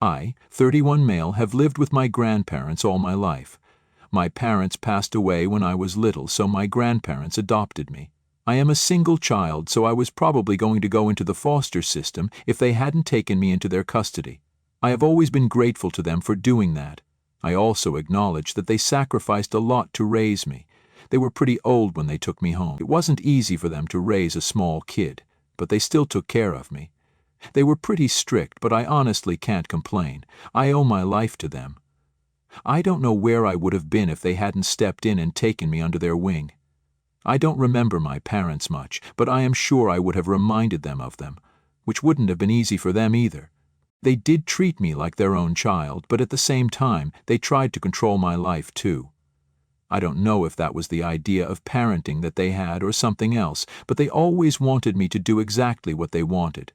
I, 31 male, have lived with my grandparents all my life. My parents passed away when I was little, so my grandparents adopted me. I am a single child, so I was probably going to go into the foster system if they hadn't taken me into their custody. I have always been grateful to them for doing that. I also acknowledge that they sacrificed a lot to raise me. They were pretty old when they took me home. It wasn't easy for them to raise a small kid, but they still took care of me. They were pretty strict, but I honestly can't complain. I owe my life to them. I don't know where I would have been if they hadn't stepped in and taken me under their wing. I don't remember my parents much, but I am sure I would have reminded them of them, which wouldn't have been easy for them either. They did treat me like their own child, but at the same time, they tried to control my life too. I don't know if that was the idea of parenting that they had or something else, but they always wanted me to do exactly what they wanted.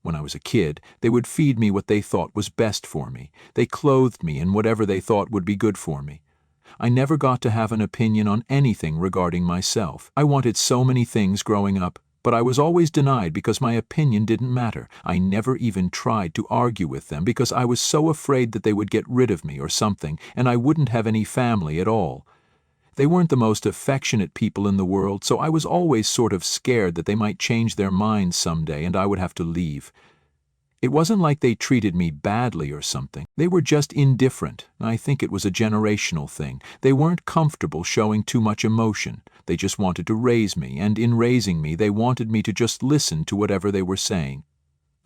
When I was a kid, they would feed me what they thought was best for me. They clothed me in whatever they thought would be good for me. I never got to have an opinion on anything regarding myself. I wanted so many things growing up, but I was always denied because my opinion didn't matter. I never even tried to argue with them because I was so afraid that they would get rid of me or something, and I wouldn't have any family at all. They weren't the most affectionate people in the world, so I was always sort of scared that they might change their minds someday and I would have to leave. It wasn't like they treated me badly or something. They were just indifferent. I think it was a generational thing. They weren't comfortable showing too much emotion. They just wanted to raise me, and in raising me, they wanted me to just listen to whatever they were saying.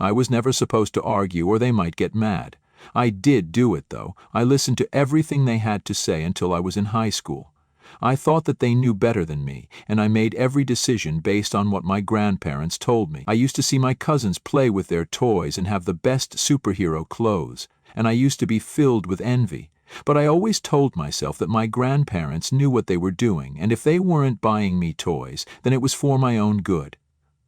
I was never supposed to argue or they might get mad. I did do it, though. I listened to everything they had to say until I was in high school. I thought that they knew better than me, and I made every decision based on what my grandparents told me. I used to see my cousins play with their toys and have the best superhero clothes, and I used to be filled with envy. But I always told myself that my grandparents knew what they were doing, and if they weren't buying me toys, then it was for my own good.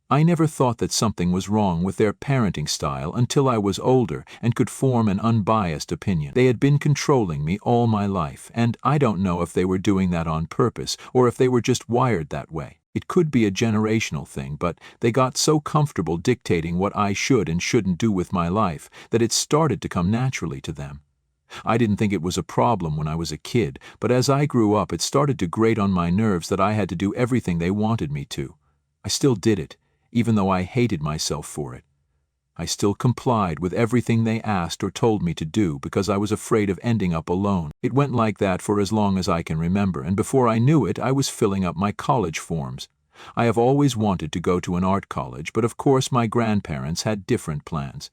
I never thought that something was wrong with their parenting style until I was older and could form an unbiased opinion. They had been controlling me all my life, and I don't know if they were doing that on purpose or if they were just wired that way. It could be a generational thing, but they got so comfortable dictating what I should and shouldn't do with my life that it started to come naturally to them. I didn't think it was a problem when I was a kid, but as I grew up it started to grate on my nerves that I had to do everything they wanted me to. I still did it, even though I hated myself for it. I still complied with everything they asked or told me to do because I was afraid of ending up alone. It went like that for as long as I can remember, and before I knew it, I was filling up my college forms. I have always wanted to go to an art college, but of course my grandparents had different plans.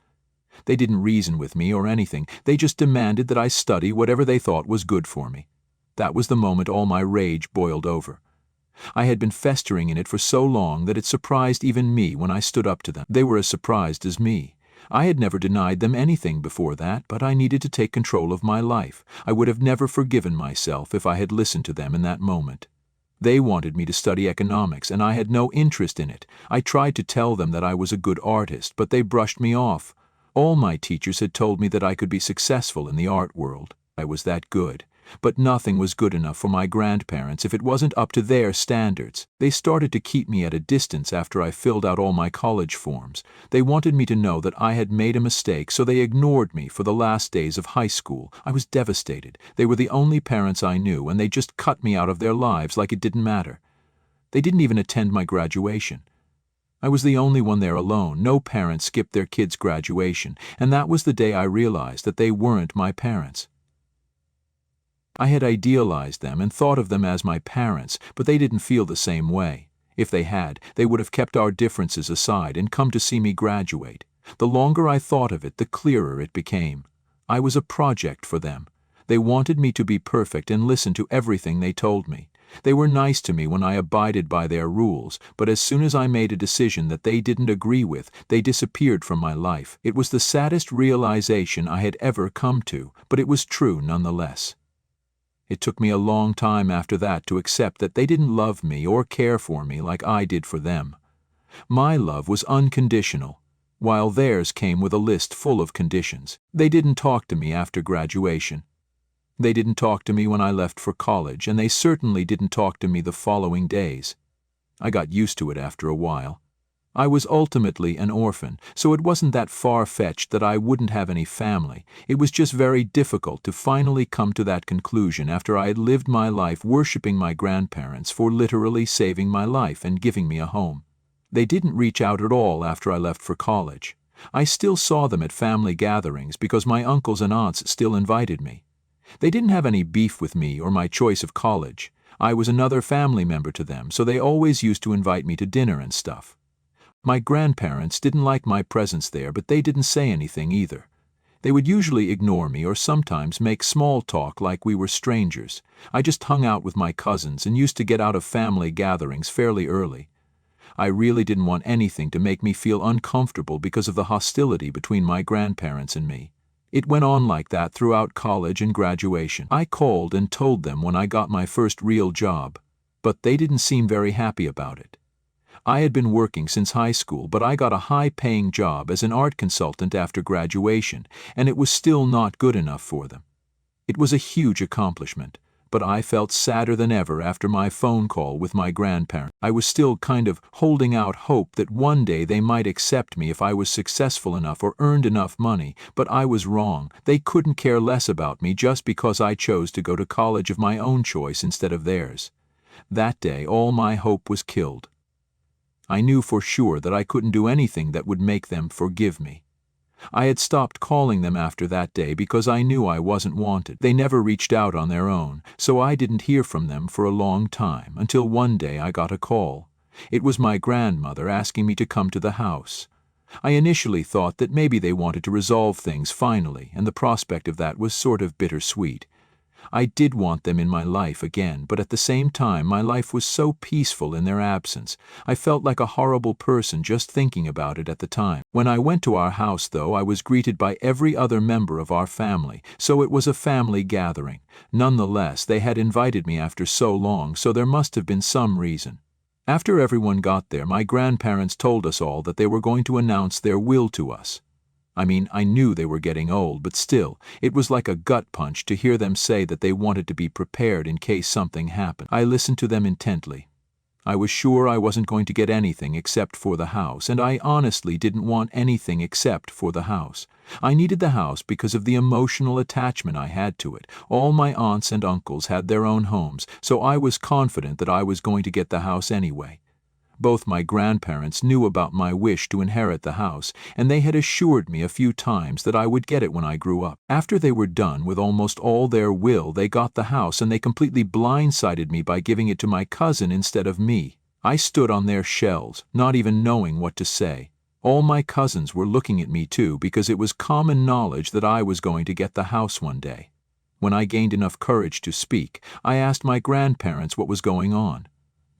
They didn't reason with me or anything. They just demanded that I study whatever they thought was good for me. That was the moment all my rage boiled over. I had been festering in it for so long that it surprised even me when I stood up to them. They were as surprised as me. I had never denied them anything before that, but I needed to take control of my life. I would have never forgiven myself if I had listened to them in that moment. They wanted me to study economics, and I had no interest in it. I tried to tell them that I was a good artist, but they brushed me off. All my teachers had told me that I could be successful in the art world. I was that good. But nothing was good enough for my grandparents if it wasn't up to their standards. They started to keep me at a distance after I filled out all my college forms. They wanted me to know that I had made a mistake, so they ignored me for the last days of high school. I was devastated. They were the only parents I knew, and they just cut me out of their lives like it didn't matter. They didn't even attend my graduation. I was the only one there alone. No parents skipped their kids' graduation, and that was the day I realized that they weren't my parents. I had idealized them and thought of them as my parents, but they didn't feel the same way. If they had, they would have kept our differences aside and come to see me graduate. The longer I thought of it, the clearer it became. I was a project for them. They wanted me to be perfect and listen to everything they told me. They were nice to me when I abided by their rules, but as soon as I made a decision that they didn't agree with, they disappeared from my life. It was the saddest realization I had ever come to, but it was true nonetheless. It took me a long time after that to accept that they didn't love me or care for me like I did for them. My love was unconditional, while theirs came with a list full of conditions. They didn't talk to me after graduation. They didn't talk to me when I left for college, and they certainly didn't talk to me the following days. I got used to it after a while. I was ultimately an orphan, so it wasn't that far-fetched that I wouldn't have any family. It was just very difficult to finally come to that conclusion after I had lived my life worshipping my grandparents for literally saving my life and giving me a home. They didn't reach out at all after I left for college. I still saw them at family gatherings because my uncles and aunts still invited me. They didn't have any beef with me or my choice of college. I was another family member to them, so they always used to invite me to dinner and stuff. My grandparents didn't like my presence there, but they didn't say anything either. They would usually ignore me or sometimes make small talk like we were strangers. I just hung out with my cousins and used to get out of family gatherings fairly early. I really didn't want anything to make me feel uncomfortable because of the hostility between my grandparents and me. It went on like that throughout college and graduation. I called and told them when I got my first real job, but they didn't seem very happy about it. I had been working since high school, but I got a high-paying job as an art consultant after graduation, and it was still not good enough for them. It was a huge accomplishment, but I felt sadder than ever after my phone call with my grandparents. I was still kind of holding out hope that one day they might accept me if I was successful enough or earned enough money, but I was wrong. They couldn't care less about me just because I chose to go to college of my own choice instead of theirs. That day, all my hope was killed. I knew for sure that I couldn't do anything that would make them forgive me. I had stopped calling them after that day because I knew I wasn't wanted. They never reached out on their own, so I didn't hear from them for a long time, until one day I got a call. It was my grandmother asking me to come to the house. I initially thought that maybe they wanted to resolve things finally, and the prospect of that was sort of bittersweet. I did want them in my life again, but at the same time my life was so peaceful in their absence. I felt like a horrible person just thinking about it at the time. When I went to our house, though, I was greeted by every other member of our family, so it was a family gathering. Nonetheless, they had invited me after so long, so there must have been some reason. After everyone got there, my grandparents told us all that they were going to announce their will to us. I mean, I knew they were getting old, but still, it was like a gut punch to hear them say that they wanted to be prepared in case something happened. I listened to them intently. I was sure I wasn't going to get anything except for the house, and I honestly didn't want anything except for the house. I needed the house because of the emotional attachment I had to it. All my aunts and uncles had their own homes, so I was confident that I was going to get the house anyway. Both my grandparents knew about my wish to inherit the house, and they had assured me a few times that I would get it when I grew up. After they were done with almost all their will, they got the house, and they completely blindsided me by giving it to my cousin instead of me. I stood on their shelves, not even knowing what to say. All my cousins were looking at me too, because it was common knowledge that I was going to get the house one day. When I gained enough courage to speak, I asked my grandparents what was going on.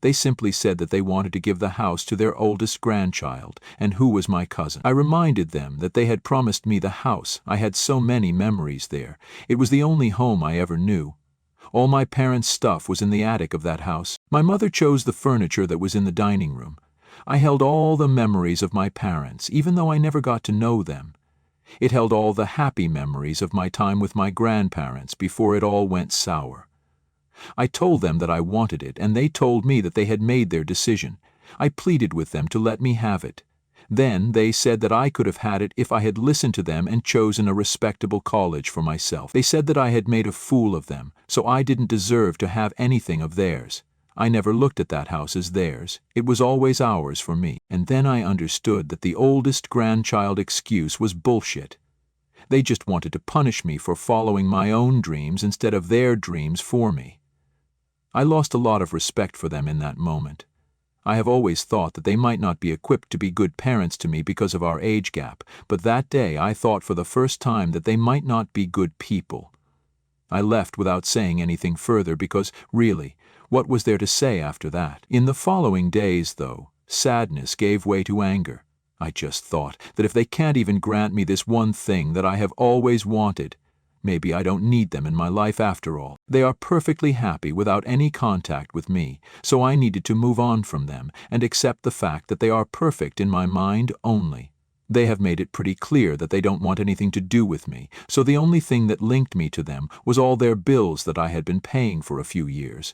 They simply said that they wanted to give the house to their oldest grandchild, and who was my cousin. I reminded them that they had promised me the house. I had so many memories there. It was the only home I ever knew. All my parents' stuff was in the attic of that house. My mother chose the furniture that was in the dining room. I held all the memories of my parents, even though I never got to know them. It held all the happy memories of my time with my grandparents before it all went sour. I told them that I wanted it, and they told me that they had made their decision. I pleaded with them to let me have it. Then they said that I could have had it if I had listened to them and chosen a respectable college for myself. They said that I had made a fool of them, so I didn't deserve to have anything of theirs. I never looked at that house as theirs. It was always ours for me. And then I understood that the oldest grandchild excuse was bullshit. They just wanted to punish me for following my own dreams instead of their dreams for me. I lost a lot of respect for them in that moment. I have always thought that they might not be equipped to be good parents to me because of our age gap, but that day I thought for the first time that they might not be good people. I left without saying anything further because, really, what was there to say after that? In the following days, though, sadness gave way to anger. I just thought that if they can't even grant me this one thing that I have always wanted, maybe I don't need them in my life after all. They are perfectly happy without any contact with me, so I needed to move on from them and accept the fact that they are perfect in my mind only. They have made it pretty clear that they don't want anything to do with me, so the only thing that linked me to them was all their bills that I had been paying for a few years.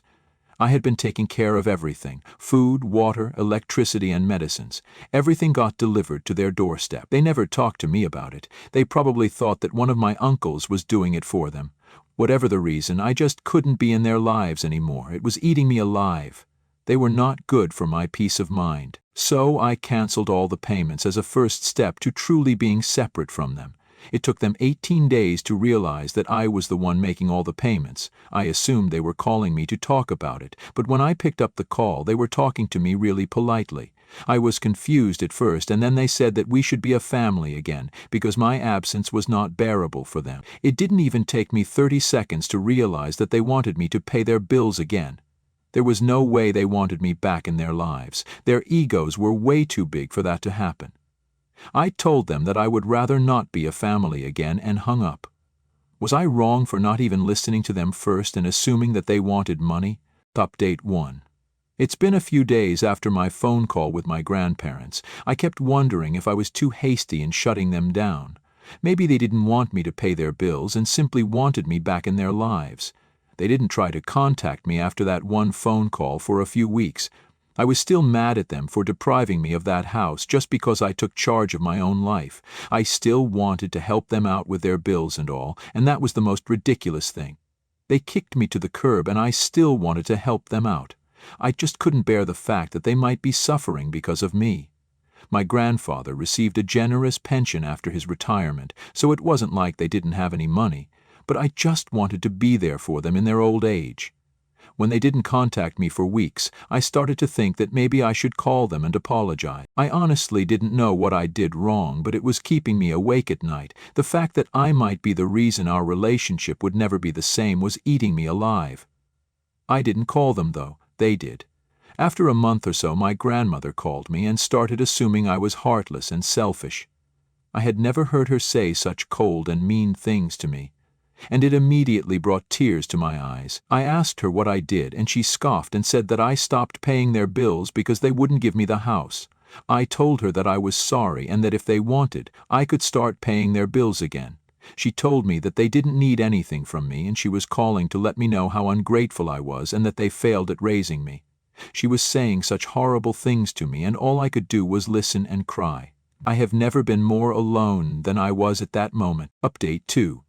I had been taking care of everything: food, water, electricity, and medicines. Everything got delivered to their doorstep. They never talked to me about it. They probably thought that one of my uncles was doing it for them. Whatever the reason, I just couldn't be in their lives anymore. It was eating me alive. They were not good for my peace of mind. So I canceled all the payments as a first step to truly being separate from them. It took them 18 days to realize that I was the one making all the payments. I assumed they were calling me to talk about it, but when I picked up the call, they were talking to me really politely. I was confused at first, and then they said that we should be a family again, because my absence was not bearable for them. It didn't even take me 30 seconds to realize that they wanted me to pay their bills again. There was no way they wanted me back in their lives. Their egos were way too big for that to happen. I told them that I would rather not be a family again and hung up. Was I wrong for not even listening to them first and assuming that they wanted money? Update 1. It's been a few days after my phone call with my grandparents. I kept wondering if I was too hasty in shutting them down. Maybe they didn't want me to pay their bills and simply wanted me back in their lives. They didn't try to contact me after that one phone call for a few weeks. I was still mad at them for depriving me of that house just because I took charge of my own life. I still wanted to help them out with their bills and all, and that was the most ridiculous thing. They kicked me to the curb and I still wanted to help them out. I just couldn't bear the fact that they might be suffering because of me. My grandfather received a generous pension after his retirement, so it wasn't like they didn't have any money, but I just wanted to be there for them in their old age. When they didn't contact me for weeks, I started to think that maybe I should call them and apologize. I honestly didn't know what I did wrong, but it was keeping me awake at night. The fact that I might be the reason our relationship would never be the same was eating me alive. I didn't call them, though. They did. After a month or so, my grandmother called me and started assuming I was heartless and selfish. I had never heard her say such cold and mean things to me, and it immediately brought tears to my eyes. I asked her what I did, and she scoffed and said that I stopped paying their bills because they wouldn't give me the house. I told her that I was sorry and that if they wanted, I could start paying their bills again. She told me that they didn't need anything from me, and she was calling to let me know how ungrateful I was and that they failed at raising me. She was saying such horrible things to me, and all I could do was listen and cry. I have never been more alone than I was at that moment. Update 2.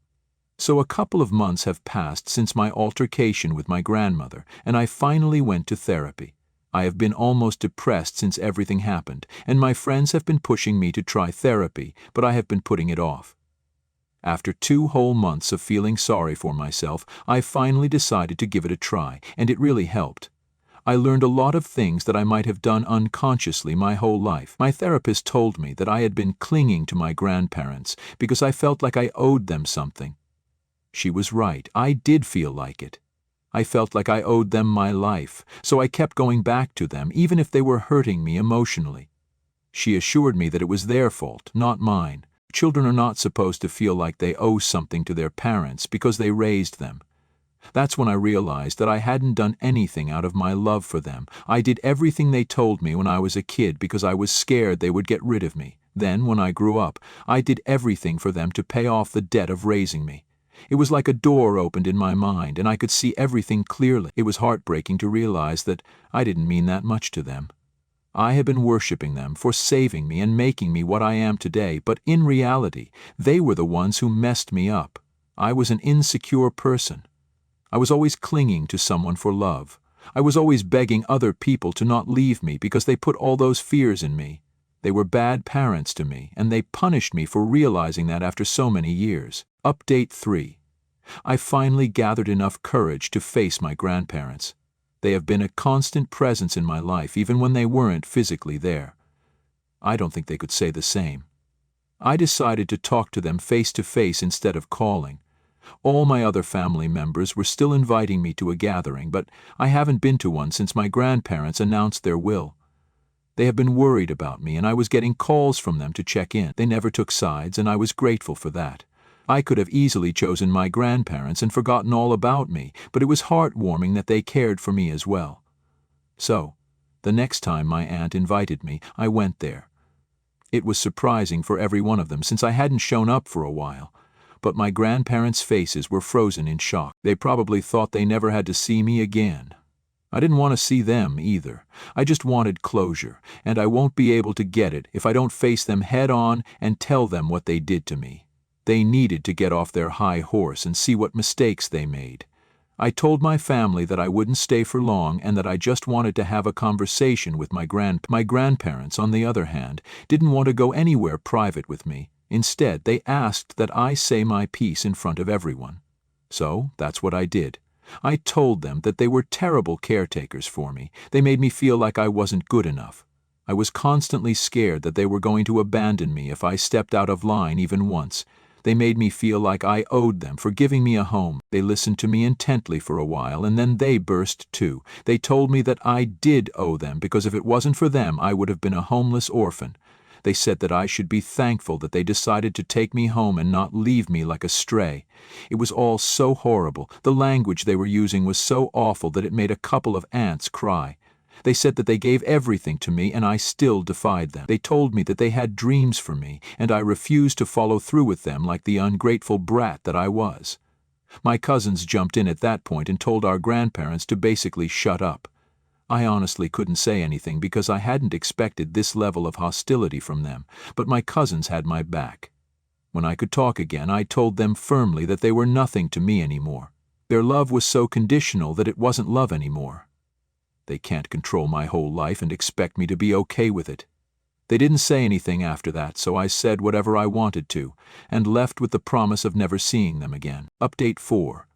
So a couple of months have passed since my altercation with my grandmother, and I finally went to therapy. I have been almost depressed since everything happened, and my friends have been pushing me to try therapy, but I have been putting it off. After 2 whole months of feeling sorry for myself, I finally decided to give it a try, and it really helped. I learned a lot of things that I might have done unconsciously my whole life. My therapist told me that I had been clinging to my grandparents because I felt like I owed them something. She was right. I did feel like it. I felt like I owed them my life, so I kept going back to them, even if they were hurting me emotionally. She assured me that it was their fault, not mine. Children are not supposed to feel like they owe something to their parents because they raised them. That's when I realized that I hadn't done anything out of my love for them. I did everything they told me when I was a kid because I was scared they would get rid of me. Then, when I grew up, I did everything for them to pay off the debt of raising me. It was like a door opened in my mind, and I could see everything clearly. It was heartbreaking to realize that I didn't mean that much to them. I had been worshiping them for saving me and making me what I am today, but in reality, they were the ones who messed me up. I was an insecure person. I was always clinging to someone for love. I was always begging other people to not leave me because they put all those fears in me. They were bad parents to me, and they punished me for realizing that after so many years. Update 3. I finally gathered enough courage to face my grandparents. They have been a constant presence in my life, even when they weren't physically there. I don't think they could say the same. I decided to talk to them face to face instead of calling. All my other family members were still inviting me to a gathering, but I haven't been to one since my grandparents announced their will. They have been worried about me, and I was getting calls from them to check in. They never took sides, and I was grateful for that. I could have easily chosen my grandparents and forgotten all about me, but it was heartwarming that they cared for me as well. So, the next time my aunt invited me, I went there. It was surprising for every one of them since I hadn't shown up for a while, but my grandparents' faces were frozen in shock. They probably thought they never had to see me again. I didn't want to see them either. I just wanted closure, and I won't be able to get it if I don't face them head on and tell them what they did to me. They needed to get off their high horse and see what mistakes they made. I told my family that I wouldn't stay for long and that I just wanted to have a conversation with my grandparents, on the other hand, didn't want to go anywhere private with me. Instead, they asked that I say my piece in front of everyone. So that's what I did. I told them that they were terrible caretakers for me. They made me feel like I wasn't good enough. I was constantly scared that they were going to abandon me if I stepped out of line even once. They made me feel like I owed them for giving me a home. They listened to me intently for a while, and then they burst too. They told me that I did owe them because if it wasn't for them, I would have been a homeless orphan. They said that I should be thankful that they decided to take me home and not leave me like a stray. It was all so horrible. The language they were using was so awful that it made a couple of aunts cry. They said that they gave everything to me and I still defied them. They told me that they had dreams for me and I refused to follow through with them like the ungrateful brat that I was. My cousins jumped in at that point and told our grandparents to basically shut up. I honestly couldn't say anything because I hadn't expected this level of hostility from them, but my cousins had my back. When I could talk again, I told them firmly that they were nothing to me anymore. Their love was so conditional that it wasn't love anymore. They can't control my whole life and expect me to be okay with it. They didn't say anything after that, so I said whatever I wanted to, and left with the promise of never seeing them again. Update 4.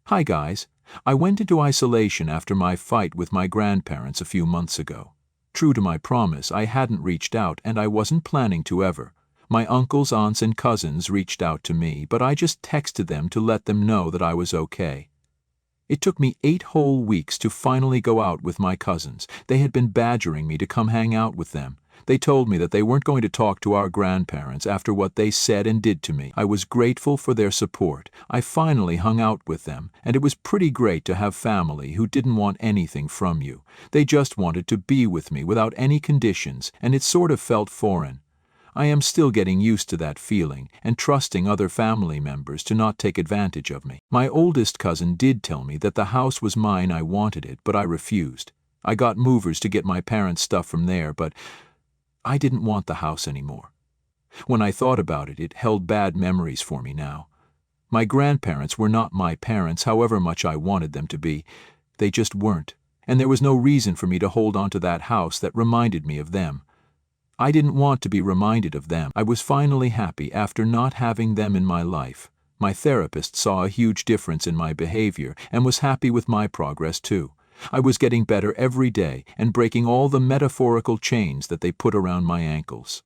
Hi guys. I went into isolation after my fight with my grandparents a few months ago. True to my promise, I hadn't reached out and I wasn't planning to ever. My uncles, aunts, and cousins reached out to me, but I just texted them to let them know that I was okay. It took me 8 whole weeks to finally go out with my cousins. They had been badgering me to come hang out with them. They told me that they weren't going to talk to our grandparents after what they said and did to me. I was grateful for their support. I finally hung out with them, and it was pretty great to have family who didn't want anything from you. They just wanted to be with me without any conditions, and it sort of felt foreign. I am still getting used to that feeling and trusting other family members to not take advantage of me. My oldest cousin did tell me that the house was mine. I wanted it, but I refused. I got movers to get my parents' stuff from there, but I didn't want the house anymore. When I thought about it, it held bad memories for me now. My grandparents were not my parents, however much I wanted them to be. They just weren't, and there was no reason for me to hold on to that house that reminded me of them. I didn't want to be reminded of them. I was finally happy after not having them in my life. My therapist saw a huge difference in my behavior and was happy with my progress too. I was getting better every day and breaking all the metaphorical chains that they put around my ankles.